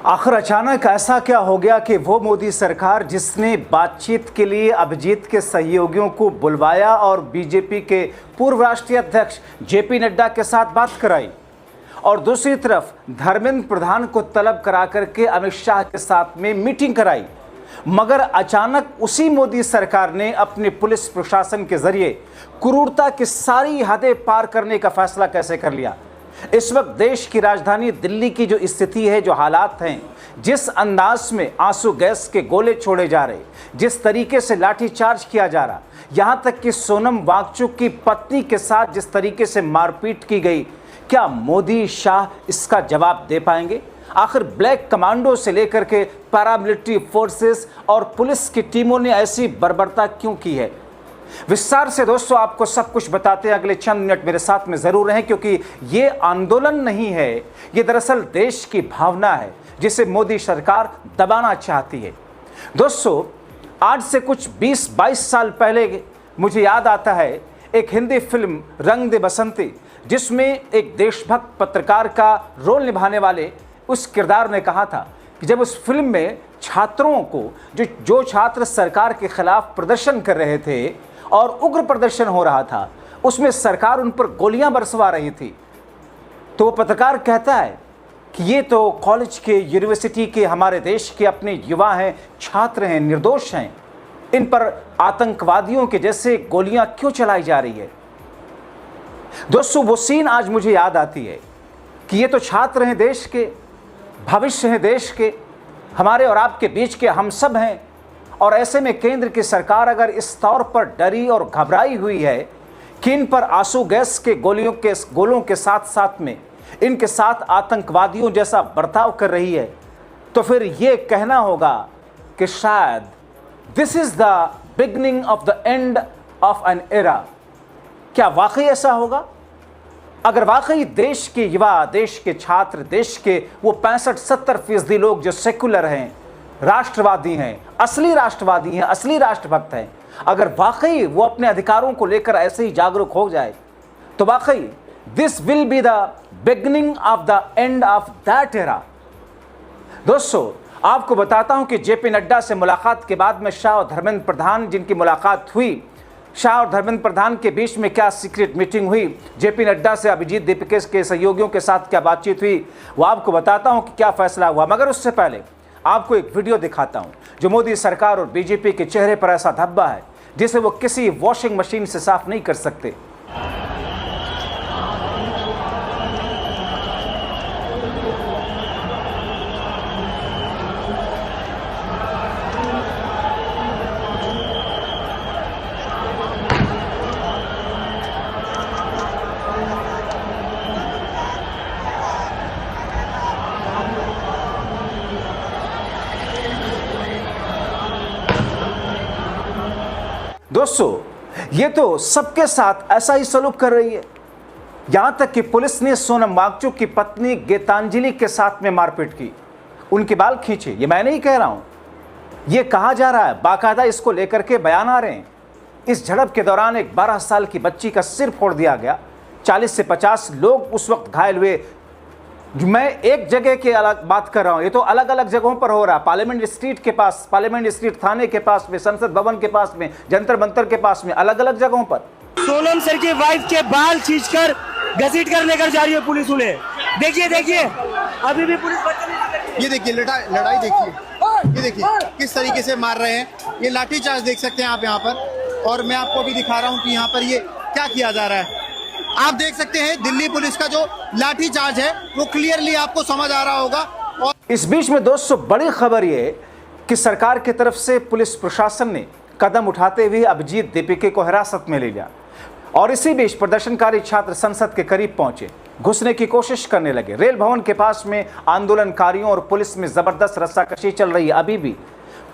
आखिर अचानक ऐसा क्या हो गया कि वो मोदी सरकार जिसने बातचीत के लिए अभिजीत के सहयोगियों को बुलवाया और बीजेपी के पूर्व राष्ट्रीय अध्यक्ष जेपी नड्डा के साथ बात कराई, और दूसरी तरफ धर्मेंद्र प्रधान को तलब करा करके अमित शाह के साथ में मीटिंग कराई, मगर अचानक उसी मोदी सरकार ने अपने पुलिस प्रशासन के जरिए क्रूरता की सारी हदें पार करने का फैसला कैसे कर लिया। इस वक्त देश की राजधानी दिल्ली की जो स्थिति है, जो हालात हैं, जिस अंदाज में आंसू गैस के गोले छोड़े जा रहे, जिस तरीके से लाठीचार्ज किया जा रहा, यहां तक कि सोनम वांगचुक की पत्नी के साथ जिस तरीके से मारपीट की गई, क्या मोदी शाह इसका जवाब दे पाएंगे? आखिर ब्लैक कमांडो से लेकर के पैरामिलिट्री फोर्सेस और पुलिस की टीमों ने ऐसी बर्बरता क्यों की है? विस्तार से दोस्तों आपको सब कुछ बताते हैं, अगले चंद मिनट मेरे साथ में जरूर रहें, क्योंकि ये आंदोलन नहीं है, ये दरअसल देश की भावना है जिसे मोदी सरकार दबाना चाहती है। दोस्तों, आज से कुछ 20-22 साल पहले मुझे याद आता है एक हिंदी फिल्म रंग दे बसंती, जिसमें एक देशभक्त पत्रकार का रोल निभाने वाले उस किरदार ने कहा था कि जब उस फिल्म में छात्रों को जो छात्र सरकार के खिलाफ प्रदर्शन कर रहे थे और उग्र प्रदर्शन हो रहा था, उसमें सरकार उन पर गोलियां बरसवा रही थी, तो वो पत्रकार कहता है कि ये तो कॉलेज के, यूनिवर्सिटी के, हमारे देश के अपने युवा हैं, छात्र हैं, निर्दोष हैं, इन पर आतंकवादियों के जैसे गोलियां क्यों चलाई जा रही है। दोस्तों, वो सीन आज मुझे याद आती है कि ये तो छात्र हैं देश के, भविष्य हैं देश के, हमारे और आपके बीच के हम सब हैं, और ऐसे में केंद्र की सरकार अगर इस तौर पर डरी और घबराई हुई है कि इन पर आंसू गैस के गोलों के साथ साथ में इनके साथ आतंकवादियों जैसा बर्ताव कर रही है, तो फिर ये कहना होगा कि शायद this is the beginning of the end of an era. क्या वाकई ऐसा होगा? अगर वाकई देश के युवा, देश के छात्र, देश के वो 65-70% लोग जो सेकुलर हैं, राष्ट्रवादी हैं, असली राष्ट्रवादी हैं, असली राष्ट्रभक्त हैं, अगर वाकई वो अपने अधिकारों को लेकर ऐसे ही जागरूक हो जाए, तो वाकई this will be the beginning of the end of that era. दोस्तों, आपको बताता हूं कि जेपी नड्डा से मुलाकात के बाद में शाह और धर्मेंद्र प्रधान जिनकी मुलाकात हुई, शाह और धर्मेंद्र प्रधान के बीच में क्या सीक्रेट मीटिंग हुई, जेपी नड्डा से अभिजीत दीपिके के सहयोगियों के साथ क्या बातचीत हुई, वो आपको बताता हूं कि क्या फैसला हुआ। मगर उससे पहले आपको एक वीडियो दिखाता हूं जो मोदी सरकार और बीजेपी के चेहरे पर ऐसा धब्बा है जिसे वो किसी वॉशिंग मशीन से साफ नहीं कर सकते। दोस्तों, ये तो सबके साथ ऐसा ही सलूक कर रही है, यहां तक कि पुलिस ने सोनम वांगचुक की पत्नी गीतांजलि के साथ में मारपीट की, उनके बाल खींचे। ये मैं नहीं कह रहा हूं, ये कहा जा रहा है, बाकायदा इसको लेकर के बयान आ रहे हैं। इस झड़प के दौरान एक 12 साल की बच्ची का सिर फोड़ दिया गया, 40 से 50 लोग उस वक्त घायल हुए। मैं एक जगह की अलग बात कर रहा हूं, ये तो अलग अलग जगहों पर हो रहा है। पार्लियामेंट स्ट्रीट के पास, पार्लियामेंट स्ट्रीट थाने के पास में, संसद भवन के पास में, जंतर मंतर के पास में, अलग अलग जगहों पर। सोनम सर की वाइफ के बाल खींचकर घसीट कर लेकर जा रही है पुलिस उन्हें। देखिए देखिए, अभी भी पुलिस ये देखिए लड़ाई देखिए, ये देखिए किस तरीके से मार रहे हैं। ये लाठीचार्ज देख सकते हैं आप यहाँ पर, और मैं आपको अभी दिखा रहा हूँ कि यहाँ पर ये क्या किया जा रहा है। आप देख सकते हैं दिल्ली पुलिस का जो लाठीचार्ज है वो क्लियरली आपको समझ आ रहा होगा। और इस बीच में दोस्तों बड़ी खबर ये कि सरकार की तरफ से पुलिस प्रशासन ने कदम उठाते हुए अभिजीत दीपिके को हिरासत में ले लिया, और इसी बीच प्रदर्शनकारी छात्र संसद के करीब पहुंचे, घुसने की कोशिश करने लगे। रेल भवन के पास में आंदोलनकारियों और पुलिस में जबरदस्त रस्साकशी चल रही है। अभी भी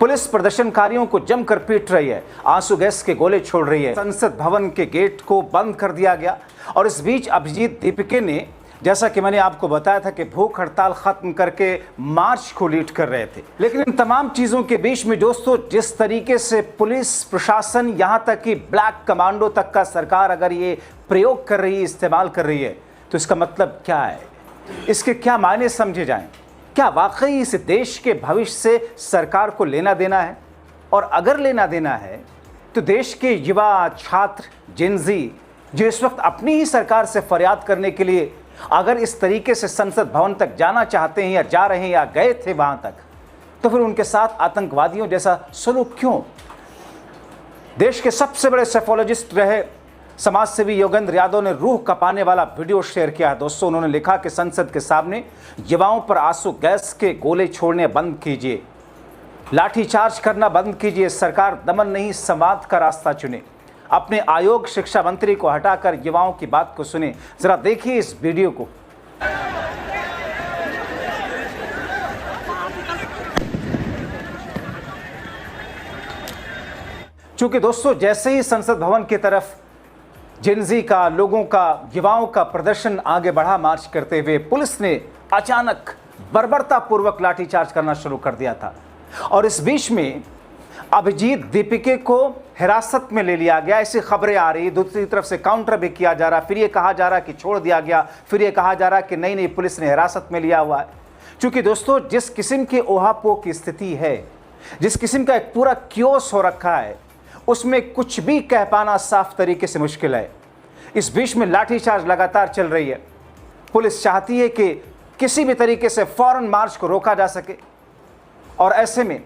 पुलिस प्रदर्शनकारियों को जमकर पीट रही है, आंसू गैस के गोले छोड़ रही है। संसद भवन के गेट को बंद कर दिया गया, और इस बीच अभिजीत दीपिके ने, जैसा कि मैंने आपको बताया था, कि भूख हड़ताल खत्म करके मार्च को लीड कर रहे थे। लेकिन इन तमाम चीजों के बीच में दोस्तों, जिस तरीके से पुलिस प्रशासन, यहां तक कि ब्लैक कमांडो तक का सरकार अगर ये प्रयोग कर रही है, इस्तेमाल कर रही है, तो इसका मतलब क्या है, इसके क्या मायने समझे जाएं। क्या वाकई इस देश के भविष्य से सरकार को लेना देना है? और अगर लेना देना है तो देश के युवा, छात्र, जेनजी जो इस वक्त अपनी ही सरकार से फरियाद करने के लिए अगर इस तरीके से संसद भवन तक जाना चाहते हैं या जा रहे हैं या गए थे वहां तक, तो फिर उनके साथ आतंकवादियों जैसा सलूक क्यों? देश के सबसे बड़े सेफोलॉजिस्ट रहे समाजसेवी योगेंद्र यादव ने रूह कपाने वाला वीडियो शेयर किया है दोस्तों। उन्होंने लिखा कि संसद के सामने युवाओं पर आंसू गैस के गोले छोड़ने बंद कीजिए, लाठीचार्ज करना बंद कीजिए, सरकार दमन नहीं संवाद का रास्ता चुने, अपने आयोग शिक्षा मंत्री को हटाकर युवाओं की बात को सुने। जरा देखिए इस वीडियो को। चूंकि दोस्तों जैसे ही संसद भवन की तरफ जेनजी का, लोगों का, युवाओं का प्रदर्शन आगे बढ़ा मार्च करते हुए, पुलिस ने अचानक बर्बरतापूर्वक लाठीचार्ज करना शुरू कर दिया था। और इस बीच में अभिजीत दीपिके को हिरासत में ले लिया गया, ऐसी खबरें आ रही। दूसरी तरफ से काउंटर भी किया जा रहा, फिर ये कहा जा रहा कि छोड़ दिया गया, फिर ये कहा जा रहा कि नहीं पुलिस ने हिरासत में लिया हुआ है। क्योंकि दोस्तों जिस किस्म की ओहापोह की स्थिति है, जिस किस्म का एक पूरा क्योस हो रखा है, उसमें कुछ भी कह पाना साफ तरीके से मुश्किल है। इस बीच में लाठीचार्ज लगातार चल रही है। पुलिस चाहती है कि किसी भी तरीके से फौरन मार्च को रोका जा सके और ऐसे में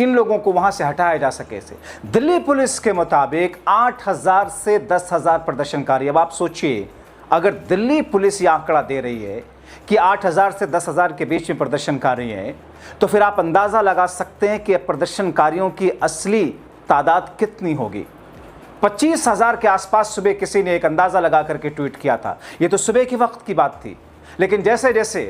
इन लोगों को वहां से हटाया जा सके। दिल्ली पुलिस के मुताबिक 8,000 से 10,000 प्रदर्शनकारी। अब आप सोचिए, अगर दिल्ली पुलिस यह आंकड़ा दे रही है कि 8,000 से 10,000 के बीच में प्रदर्शनकारी हैं, तो फिर आप अंदाजा लगा सकते हैं कि प्रदर्शनकारियों की असली तादाद कितनी होगी। 25,000 के आसपास सुबह किसी ने एक अंदाजा लगा करके ट्वीट किया था। यह तो सुबह के वक्त की बात थी, लेकिन जैसे जैसे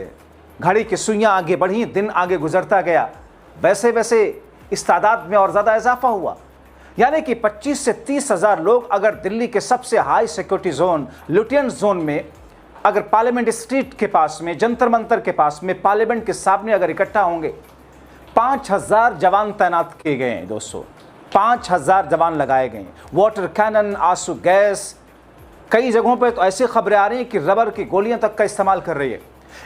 घड़ी की सुइयां आगे बढ़ी, दिन आगे गुजरता गया, वैसे वैसे इस तादाद में और ज़्यादा इजाफा हुआ। यानी कि 25 से 30,000 लोग अगर दिल्ली के सबसे high security zone, Lutyens zone में, अगर पार्लियामेंट स्ट्रीट के पास में, जंतर मंतर के पास में, पार्लियामेंट के सामने अगर इकट्ठा होंगे, 5,000 जवान तैनात किए गए हैं दोस्तों। 5,000 जवान लगाए गए हैं, वाटर कैनन, आंसू गैस, कई जगहों पर तो ऐसी खबरें आ रही हैं कि रबर की गोलियां तक का इस्तेमाल कर रही है।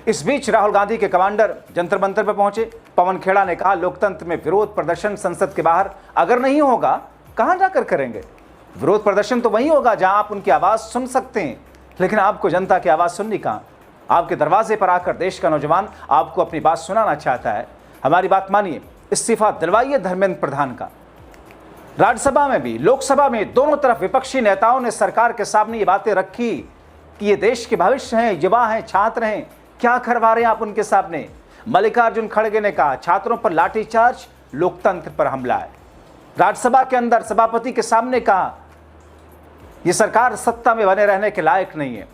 इस बीच राहुल गांधी के कमांडर जंतर मंतर पर पहुंचे। पवन खेड़ा ने कहा, लोकतंत्र में विरोध प्रदर्शन संसद के बाहर अगर नहीं होगा, कहां जाकर करेंगे? विरोध प्रदर्शन तो वहीं होगा जहां आप उनकी आवाज सुन सकते हैं, लेकिन आपको जनता की आवाज सुननी कहां? आपके दरवाजे पर आकर देश का नौजवान आपको अपनी बात सुनाना चाहता है। हमारी बात मानिए, इस्तीफा दिलवाइए धर्मेंद्र प्रधान का। राज्यसभा में भी, लोकसभा में, दोनों तरफ विपक्षी नेताओं ने सरकार के सामने ये बातें रखी कि ये देश के भविष्य हैं, युवा हैं, छात्र हैं, क्या करवा रहे हैं आप उनके सामने? मल्लिकार्जुन खड़गे ने कहा, छात्रों पर लाठीचार्ज लोकतंत्र पर हमला है। राज्यसभा के अंदर सभापति के सामने कहा, यह सरकार सत्ता में बने रहने के लायक नहीं है।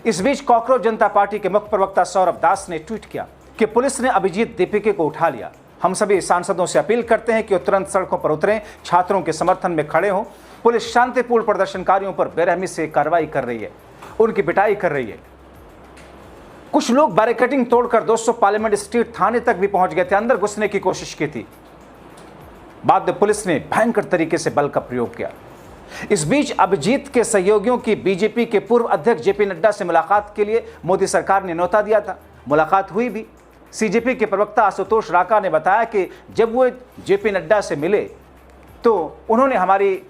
इस बीच कॉकरोच जनता पार्टी के मुख्य प्रवक्ता सौरभ दास ने ट्वीट किया कि पुलिस ने अभिजीत दीपिके को उठा लिया। हम सभी सांसदों से अपील करते हैं कि तुरंत सड़कों पर उतरें, छात्रों के समर्थन में खड़े हों। पुलिस शांतिपूर्ण प्रदर्शनकारियों पर बेरहमी से कार्रवाई कर रही है, उनकी पिटाई कर रही है। कुछ लोग बैरिकेडिंग तोड़कर दोस्तों पार्लियामेंट स्ट्रीट थाने तक भी पहुंच गए थे, अंदर घुसने की कोशिश की थी। बाद में पुलिस ने भयंकर तरीके से बल का प्रयोग किया। इस बीच अभिजीत के सहयोगियों की बीजेपी के पूर्व अध्यक्ष जेपी नड्डा से मुलाकात के लिए मोदी सरकार ने न्योता दिया था। मुलाकात हुई भी। सीजेपी के प्रवक्ता आशुतोष राका ने बताया कि जब वो जेपी नड्डा से मिले तो उन्होंने हमारी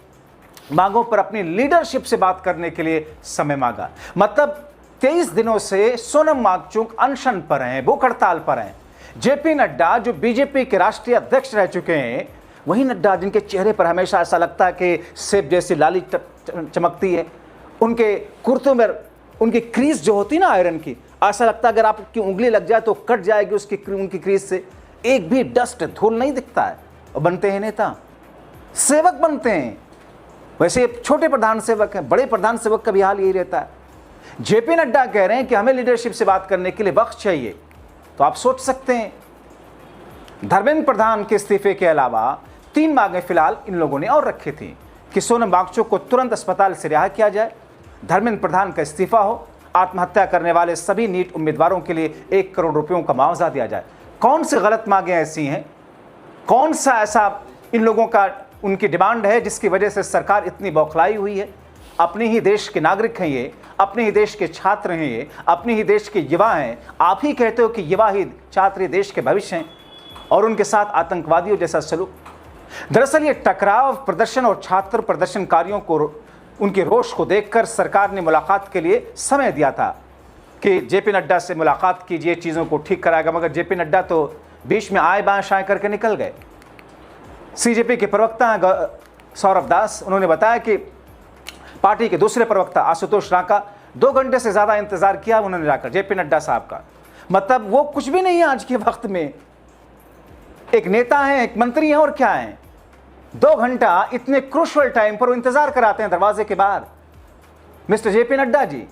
मांगों पर अपनी लीडरशिप से बात करने के लिए समय मांगा। मतलब 23 दिनों से सोनम वांगचुक अनशन पर हैं, भूख हड़ताल पर हैं। जेपी नड्डा जो बीजेपी के राष्ट्रीय अध्यक्ष रह चुके हैं, वही नड्डा जिनके चेहरे पर हमेशा ऐसा लगता है कि सेब जैसी लाली चमकती है, उनके कुर्तों में उनकी क्रीज जो होती ना आयरन की, ऐसा लगता है अगर आपकी उंगली लग जाए तो कट जाएगी उनकी क्रीज से, एक भी डस्ट धूल नहीं दिखता है। और बनते हैं नेता, सेवक बनते हैं। वैसे छोटे प्रधान सेवक हैं, बड़े प्रधान सेवक का भी हाल यही रहता है। जेपी नड्डा कह रहे हैं कि हमें लीडरशिप से बात करने के लिए वक्त चाहिए। तो आप सोच सकते हैं, धर्मेंद्र प्रधान के इस्तीफे के अलावा 3 मांगें फिलहाल इन लोगों ने और रखी थी कि सोनम वांगचुक को तुरंत अस्पताल से रिहा किया जाए, धर्मेंद्र प्रधान का इस्तीफा हो, आत्महत्या करने वाले सभी नीट उम्मीदवारों के लिए 1 करोड़ रुपयों का मुआवजा दिया जाए। कौन सी गलत मांगें ऐसी हैं, कौन सा ऐसा इन लोगों का उनकी डिमांड है जिसकी वजह से सरकार इतनी बौखलाई हुई है? अपने ही देश के नागरिक हैं, ये अपने ही देश के छात्र हैं, ये अपने ही देश के युवा हैं। आप ही कहते हो कि युवा ही छात्र देश के भविष्य हैं और उनके साथ आतंकवादियों जैसा सलूक। दरअसल ये टकराव प्रदर्शन और छात्र प्रदर्शनकारियों को उनके रोष को देखकर सरकार ने मुलाकात के लिए समय दिया था कि जेपी नड्डा से मुलाकात कीजिए, चीज़ों को ठीक कराएगा। मगर जेपी नड्डा तो बीच में आए बाएं शाएं करके निकल गए। सीजेपी के प्रवक्ता हैं सौरभ दास, उन्होंने बताया कि पार्टी के दूसरे प्रवक्ता आशुतोष रांका 2 घंटे से ज़्यादा इंतजार किया उन्होंने जाकर जेपी नड्डा साहब का। मतलब वो कुछ भी नहीं है आज के वक्त में, एक नेता हैं, एक मंत्री हैं और क्या हैं। 2 घंटा इतने क्रूशल टाइम पर वो इंतजार कराते हैं दरवाजे के बाहर। मिस्टर जेपी नड्डा जी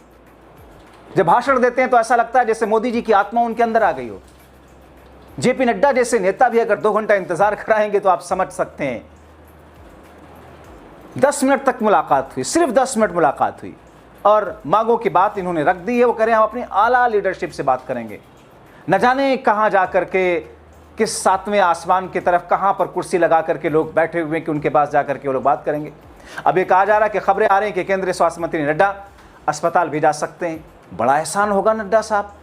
जब भाषण देते हैं तो ऐसा लगता है जैसे मोदी जी की आत्मा उनके अंदर आ गई हो। जेपी नड्डा जैसे नेता भी अगर 2 घंटा इंतजार कराएंगे तो आप समझ सकते हैं। 10 मिनट तक मुलाकात हुई, सिर्फ 10 मिनट मुलाकात हुई और मांगों की बात इन्होंने रख दी है। वो कह रहे हैं हम अपनी आला लीडरशिप से बात करेंगे। न जाने कहां जाकर के, किस 7वें आसमान की तरफ कहां पर कुर्सी लगा करके लोग बैठे हुए कि उनके पास जाकर के वो लोग बात करेंगे। अब ये कहा जा रहा है कि खबरें आ रही हैं कि केंद्रीय स्वास्थ्य मंत्री नड्डा अस्पताल भी जा सकते हैं। बड़ा एहसान होगा नड्डा साहब,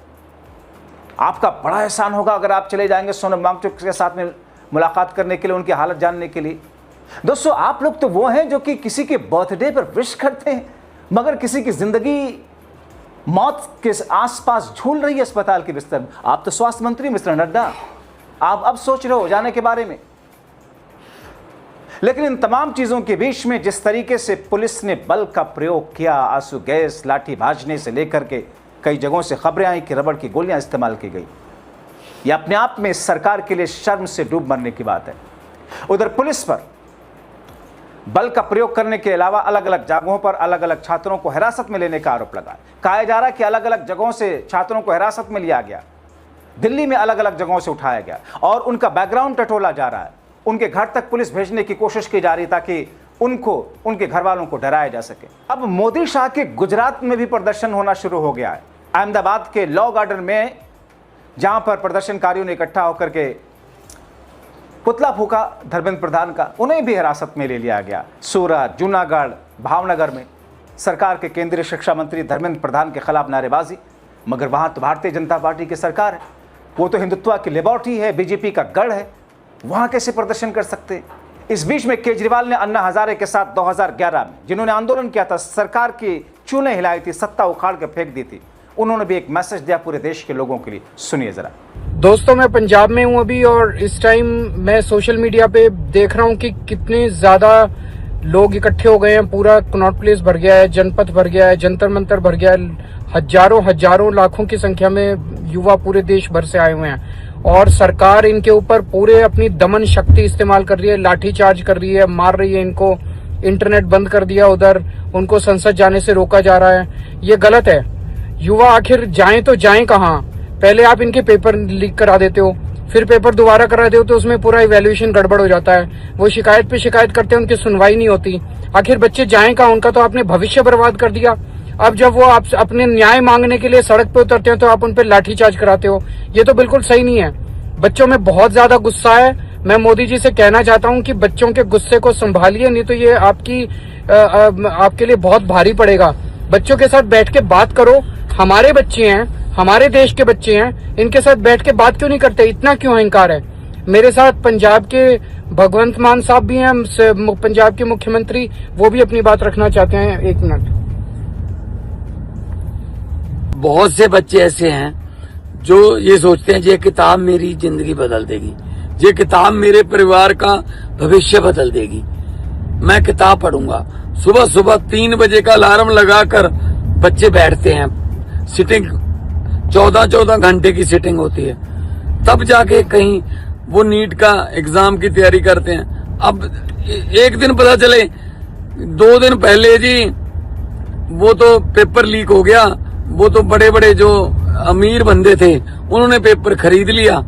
आपका बड़ा एहसान होगा अगर आप चले जाएंगे सोनम वांगचुक के साथ में मुलाकात करने के लिए, उनकी हालत जानने के लिए। दोस्तों आप लोग तो वो हैं जो कि किसी के बर्थडे पर विश करते हैं, मगर किसी की जिंदगी मौत के आसपास झूल रही है अस्पताल के बिस्तर में। आप तो स्वास्थ्य मंत्री मिस्टर नड्डा, आप अब सोच रहे हो जाने के बारे में। लेकिन इन तमाम चीजों के बीच में जिस तरीके से पुलिस ने बल का प्रयोग किया, आंसू गैस, लाठी भाजने से लेकर के कई जगहों से खबरें आई कि रबड़ की गोलियां इस्तेमाल की गई, यह अपने आप में सरकार के लिए शर्म से डूब मरने की बात है। उधर पुलिस पर बल का प्रयोग करने के अलावा अलग अलग जगहों पर अलग अलग छात्रों को हिरासत में लेने का आरोप लगा। कहा जा रहा है कि अलग अलग जगहों से छात्रों को हिरासत में लिया गया, दिल्ली में अलग अलग जगहों से उठाया गया और उनका बैकग्राउंड टटोला जा रहा है। उनके घर तक पुलिस भेजने की कोशिश की जा रही ताकि उनको, उनके घर वालों को डराया जा सके। अब मोदी शाह के गुजरात में भी प्रदर्शन होना शुरू हो गया है। अहमदाबाद के लॉ गार्डन में जहां पर प्रदर्शनकारियों ने इकट्ठा होकर के पुतला फूका धर्मेंद्र प्रधान का, उन्हें भी हिरासत में ले लिया गया। सूरत, जूनागढ़, भावनगर में सरकार के केंद्रीय शिक्षा मंत्री धर्मेंद्र प्रधान के खिलाफ नारेबाजी। मगर वहां तो भारतीय जनता पार्टी की सरकार है, वो तो हिंदुत्व की लेबोरेटरी है, बीजेपी का गढ़ है, वहां कैसे प्रदर्शन कर सकते। इस बीच में केजरीवाल ने अन्ना हजारे के साथ 2011 में जिन्होंने आंदोलन किया था, सरकार की चूल्हे हिलाई थी, सत्ता उखाड़ के फेंक दी थी, उन्होंने भी एक मैसेज दिया पूरे देश के लोगों के लिए। सुनिए जरा। दोस्तों मैं पंजाब में हूं अभी और इस टाइम मैं सोशल मीडिया पे देख रहा हूं कि कितने ज्यादा लोग इकट्ठे हो गए हैं। पूरा कनॉट प्लेस भर गया है, जनपथ भर गया है, जंतर मंतर भर गया है। हजारों लाखों की संख्या में युवा पूरे देश भर से आए हुए हैं और सरकार इनके ऊपर पूरे अपनी दमन शक्ति इस्तेमाल कर रही है, लाठीचार्ज कर रही है, मार रही है इनको। इंटरनेट बंद कर दिया, उधर उनको संसद जाने से रोका जा रहा है। ये गलत है। युवा आखिर जाएं तो जाएं कहाँ? पहले आप इनके पेपर लीक करा देते हो, फिर पेपर दोबारा करा देते हो तो उसमें पूरा इवैल्यूएशन गड़बड़ हो जाता है। वो शिकायत पे शिकायत करते हैं, उनकी सुनवाई नहीं होती। आखिर बच्चे जाएं कहाँ? उनका तो आपने भविष्य बर्बाद कर दिया। अब जब वो आप अपने न्याय मांगने के लिए सड़क पे उतरते हैं तो आप उन पे लाठीचार्ज कराते हो। ये तो बिल्कुल सही नहीं है। बच्चों में बहुत ज्यादा गुस्सा है। मैं मोदी जी से कहना चाहता हूँ कि बच्चों के गुस्से को संभालिए, नहीं तो ये आपके लिए बहुत भारी पड़ेगा। बच्चों के साथ बैठ के बात करो। हमारे बच्चे हैं, हमारे देश के बच्चे हैं, इनके साथ बैठ के बात क्यों नहीं करते? इतना क्यों अहंकार है? मेरे साथ पंजाब के भगवंत मान साहब भी हैं, पंजाब के मुख्यमंत्री, वो भी अपनी बात रखना चाहते हैं। 1 मिनट। बहुत से बच्चे ऐसे हैं जो ये सोचते हैं ये किताब मेरी जिंदगी बदल देगी, ये किताब मेरे परिवार का भविष्य बदल देगी। मैं किताब पढ़ूंगा। सुबह सुबह 3 बजे का अलार्म लगाकर बच्चे बैठते हैं। सिटिंग 14 घंटे की सिटिंग होती है, तब जाके कहीं वो नीट का एग्जाम की तैयारी करते हैं। अब एक दिन पता चले 2 दिन पहले जी वो तो पेपर लीक हो गया, वो तो बड़े बड़े जो अमीर बंदे थे उन्होंने पेपर खरीद लिया,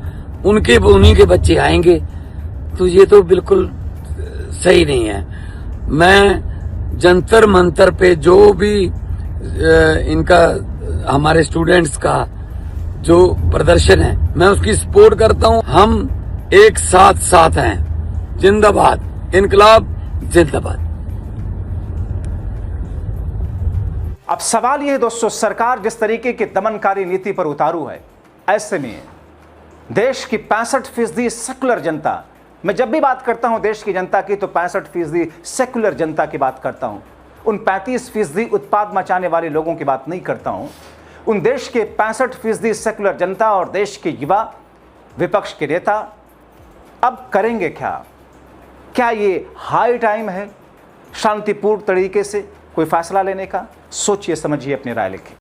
उन्हीं के बच्चे आएंगे। तो ये तो बिल्कुल सही नहीं है। मैं जंतर मंतर पे जो भी इनका हमारे स्टूडेंट्स का जो प्रदर्शन है मैं उसकी सपोर्ट करता हूं। हम एक साथ हैं। जिंदाबाद, इनकलाब जिंदाबाद। अब सवाल यह है दोस्तों, सरकार जिस तरीके की दमनकारी नीति पर उतारू है, ऐसे में देश की 65% सेकुलर जनता, मैं जब भी बात करता हूं देश की जनता की तो 65% सेकुलर जनता की बात करता हूं, उन 35% उत्पाद मचाने वाले लोगों की बात नहीं करता हूं। उन देश के 65% सेकुलर जनता और देश के युवा, विपक्ष के नेता अब करेंगे क्या? क्या ये हाई टाइम है शांतिपूर्ण तरीके से कोई फैसला लेने का? सोचिए, समझिए, अपनी राय लिखें।